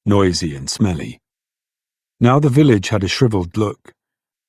noisy and smelly. Now the village had a shriveled look.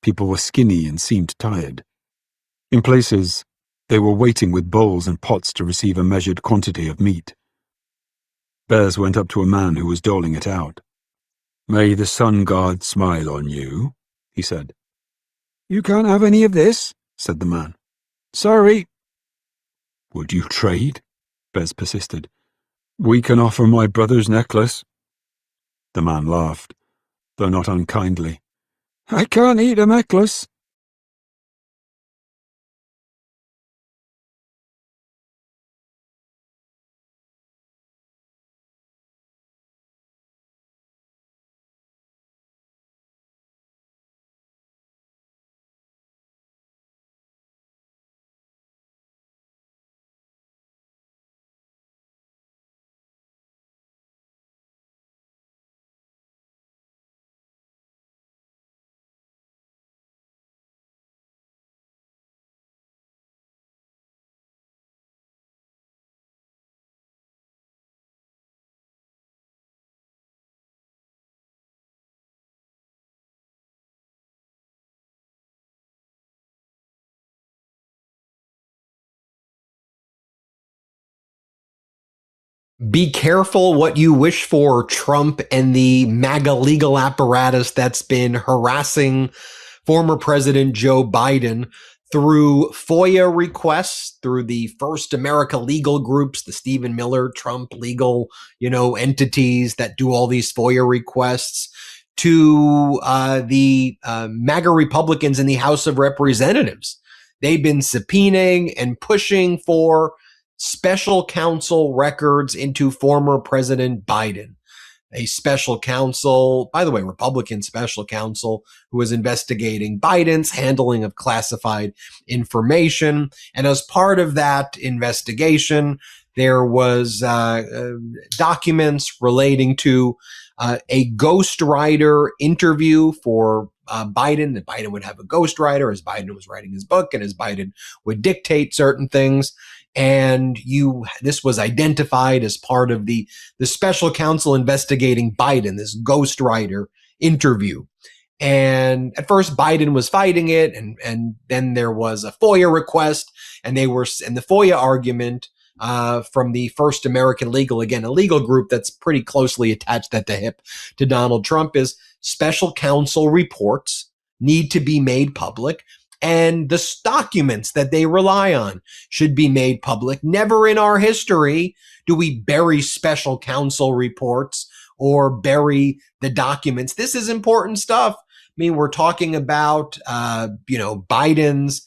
People were skinny and seemed tired. In places, they were waiting with bowls and pots to receive a measured quantity of meat. Bez went up to a man who was doling it out. "May the sun god smile on you," he said. "You can't have any of this," said the man. "Sorry." "Would you trade?" Bez persisted. "We can offer my brother's necklace." The man laughed, though not unkindly. "I can't eat a necklace." Be careful what you wish for, Trump and the MAGA legal apparatus that's been harassing former President Joe Biden through FOIA requests, through the First America legal groups, the Stephen Miller Trump legal, entities that do all these FOIA requests, to the MAGA Republicans in the House of Representatives. They've been subpoenaing and pushing for special counsel records into former President Biden. A special counsel, by the way, Republican special counsel, who was investigating Biden's handling of classified information. And as part of that investigation, there was documents relating to a ghostwriter interview for Biden, that Biden would have a ghostwriter as Biden was writing his book and as Biden would dictate certain things. And this was identified as part of the special counsel investigating Biden, this ghostwriter interview. And at first Biden was fighting it, and then there was a FOIA request, and the FOIA argument from the First American Legal, again, a legal group that's pretty closely attached at the hip to Donald Trump, is special counsel reports need to be made public. And the documents that they rely on should be made public. Never in our history do we bury special counsel reports or bury the documents. This is important stuff. I mean, we're talking about, Biden's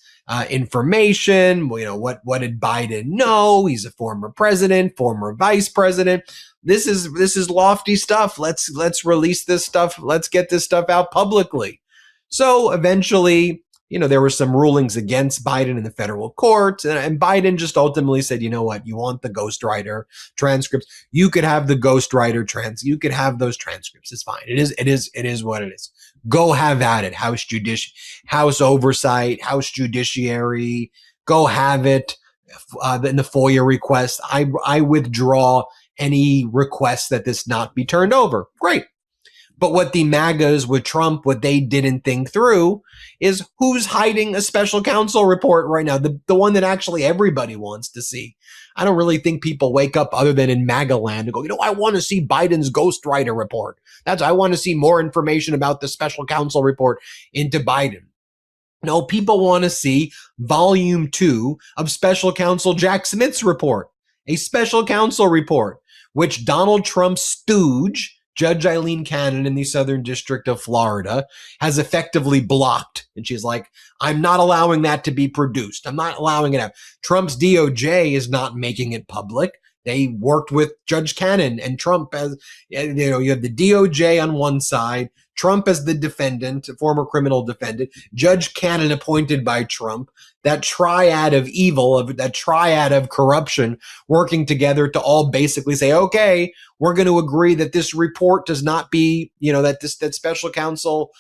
information. What did Biden know? He's a former president, former vice president. This is lofty stuff. Let's release this stuff. Let's get this stuff out publicly. So eventually, there were some rulings against Biden in the federal court, and Biden just ultimately said, you know what, you want the ghostwriter transcripts? You could have the ghostwriter you could have those transcripts. It's fine. It is what it is. Go have at it. House oversight, House judiciary, go have it. In the FOIA request, I withdraw any request that this not be turned over. Great. But what the MAGAs with Trump, what they didn't think through is who's hiding a special counsel report right now, the one that actually everybody wants to see. I don't really think people wake up other than in MAGA land and go, I want to see Biden's ghostwriter report. I want to see more information about the special counsel report into Biden. No, people want to see volume 2 of special counsel Jack Smith's report, a special counsel report, which Donald Trump's stooge, Judge Eileen Cannon in the Southern District of Florida, has effectively blocked. And she's like, I'm not allowing that to be produced. I'm not allowing it out. Trump's DOJ is not making it public. They worked with Judge Cannon and Trump as, you have the DOJ on one side, Trump as the defendant, former criminal defendant, Judge Cannon appointed by Trump, that triad of evil, that triad of corruption working together to all basically say, okay, we're going to agree that this report does not be, that special counsel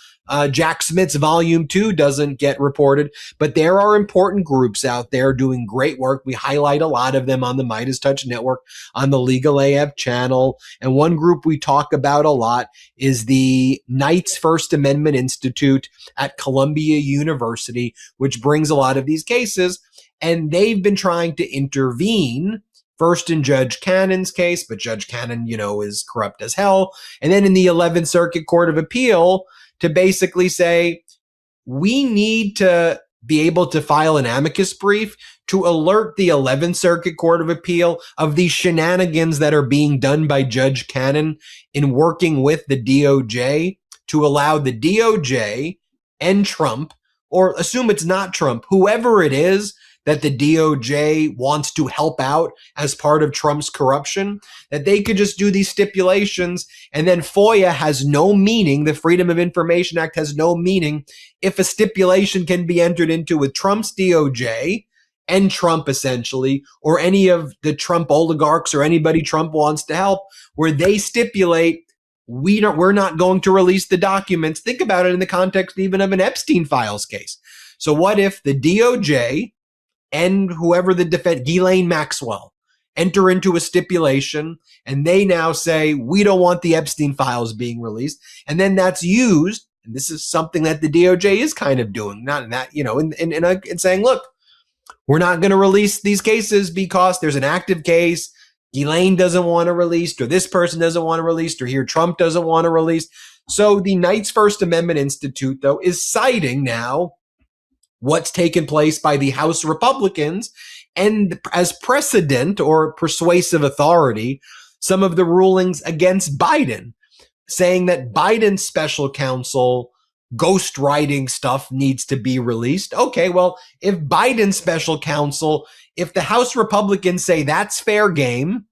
Jack Smith's Volume 2 doesn't get reported, but there are important groups out there doing great work. We highlight a lot of them on the Midas Touch Network, on the Legal AF channel. And one group we talk about a lot is the Knights First Amendment Institute at Columbia University, which brings a lot of these cases. And they've been trying to intervene first in Judge Cannon's case, but Judge Cannon, is corrupt as hell. And then in the 11th Circuit Court of Appeal, to basically say, we need to be able to file an amicus brief to alert the 11th Circuit Court of Appeal of these shenanigans that are being done by Judge Cannon in working with the DOJ to allow the DOJ and Trump, or assume it's not Trump, whoever it is that the DOJ wants to help out as part of Trump's corruption, that they could just do these stipulations, and then FOIA has no meaning. The Freedom of Information Act has no meaning if a stipulation can be entered into with Trump's DOJ and Trump essentially, or any of the Trump oligarchs or anybody Trump wants to help, where they stipulate we're not going to release the documents. Think about it in the context even of an Epstein Files case. So what if the DOJ and whoever the defense, Ghislaine Maxwell, enter into a stipulation and they now say, we don't want the Epstein files being released. And then that's used, and this is something that the DOJ is kind of doing, not in that, in saying, look, we're not going to release these cases because there's an active case. Ghislaine doesn't want to release, or this person doesn't want to release, or here Trump doesn't want to release. So the Knights First Amendment Institute, though, is citing now what's taken place by the House Republicans and as precedent or persuasive authority, some of the rulings against Biden, saying that Biden's special counsel ghostwriting stuff needs to be released. Okay, well, if Biden's special counsel, if the House Republicans say that's fair game,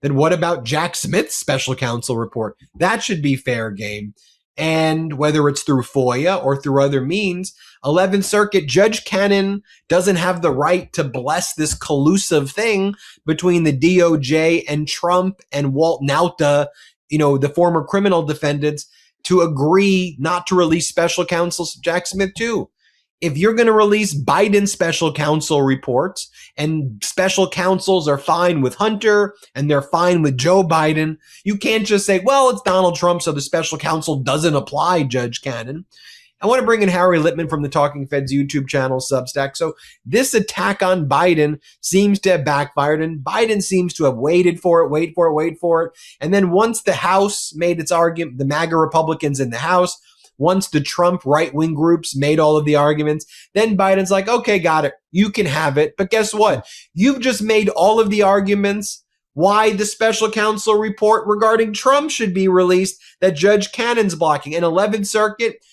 then what about Jack Smith's special counsel report? That should be fair game. And whether it's through FOIA or through other means, 11th Circuit Judge Cannon doesn't have the right to bless this collusive thing between the DOJ and Trump and Walt Nauta, the former criminal defendants, to agree not to release special counsel Jack Smith too. If you're going to release Biden's special counsel reports and special counsels are fine with Hunter and they're fine with Joe Biden, you can't just say, well, it's Donald Trump, so the special counsel doesn't apply, Judge Cannon. I want to bring in Harry Litman from the Talking Feds YouTube channel, Substack. So this attack on Biden seems to have backfired, and Biden seems to have waited for it. And then once the House made its argument, the MAGA Republicans in the House, once the Trump right-wing groups made all of the arguments, then Biden's like, okay, got it. You can have it. But guess what? You've just made all of the arguments why the special counsel report regarding Trump should be released that Judge Cannon's blocking. And 11th Circuit,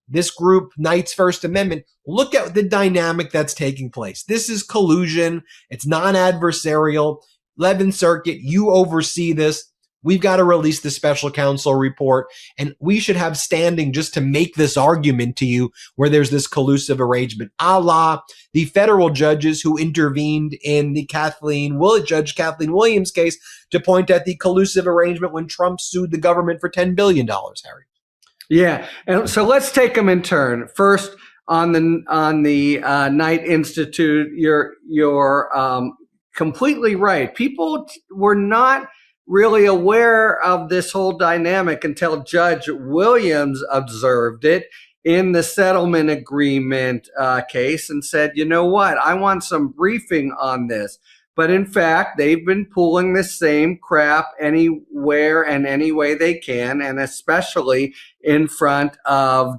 this group, Knights First Amendment, look at the dynamic that's taking place. This is collusion. It's non-adversarial. 11th Circuit, you oversee this. We've got to release the special counsel report, and we should have standing just to make this argument to you where there's this collusive arrangement, a la the federal judges who intervened in the Judge Kathleen Williams case to point at the collusive arrangement when Trump sued the government for $10 billion, Harry. Yeah, and so let's take them in turn. First, on the Knight Institute, you're completely right. People were not really aware of this whole dynamic until Judge Williams observed it in the settlement agreement case and said, you know what, I want some briefing on this. But in fact, they've been pulling the same crap anywhere and any way they can, and especially in front of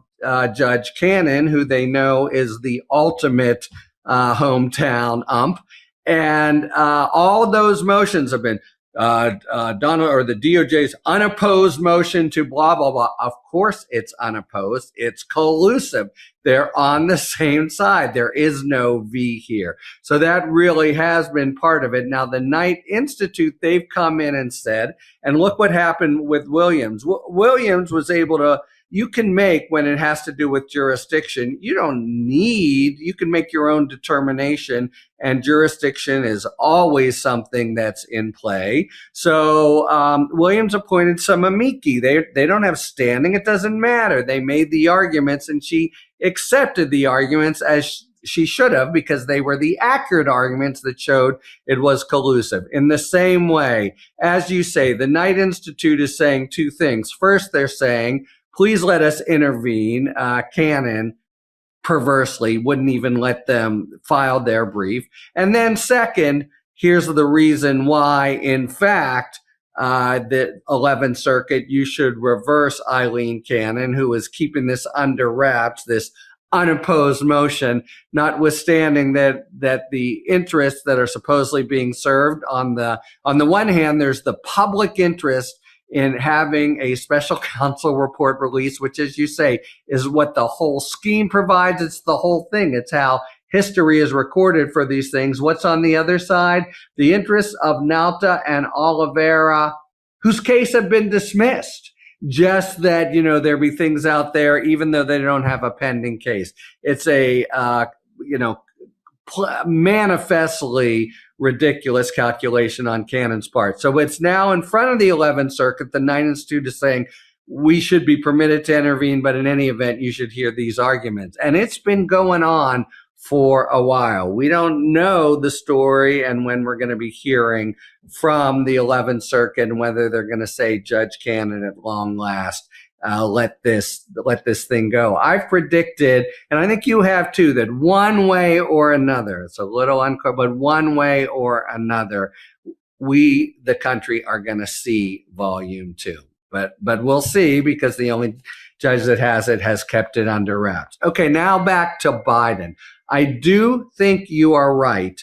Judge Cannon, who they know is the ultimate hometown ump. And all of those motions have been Donald or the DOJ's unopposed motion to blah, blah, blah. Of course it's unopposed. It's collusive. They're on the same side. There is no V here. So that really has been part of it. Now, the Knight Institute, they've come in and said, and look what happened with Williams. Williams was able to, you can make when it has to do with jurisdiction. You can make your own determination, and jurisdiction is always something that's in play. So Williams appointed some amici. They don't have standing. It doesn't matter. They made the arguments, and she accepted the arguments as she should have, because they were the accurate arguments that showed it was collusive. In the same way, as you say, the Knight Institute is saying two things. First, they're saying, please let us intervene. Cannon perversely wouldn't even let them file their brief. And then second, here's the reason why, in fact, the 11th Circuit, you should reverse Eileen Cannon, who is keeping this under wraps, this unopposed motion, notwithstanding that the interests that are supposedly being served on the one hand, there's the public interest in having a special counsel report released, which, as you say, is what the whole scheme provides. It's the whole thing. It's how history is recorded for these things. What's on the other side? The interests of Nalta and Oliveira, whose case have been dismissed. Just that, there be things out there, even though they don't have a pending case. It's a, manifestly ridiculous calculation on Cannon's part. So it's now in front of the 11th Circuit. The Knight Institute is saying we should be permitted to intervene, but in any event, you should hear these arguments. And it's been going on for a while. We don't know the story and when we're going to be hearing from the 11th Circuit and whether they're going to say, Judge Cannon, at long last, let this thing go. I've predicted, and I think you have too, that one way or another, it's a little unclear, but one way or another, we, the country, are going to see volume 2. But we'll see, because the only judge that has kept it under wraps. Okay, now back to Biden. I do think you are right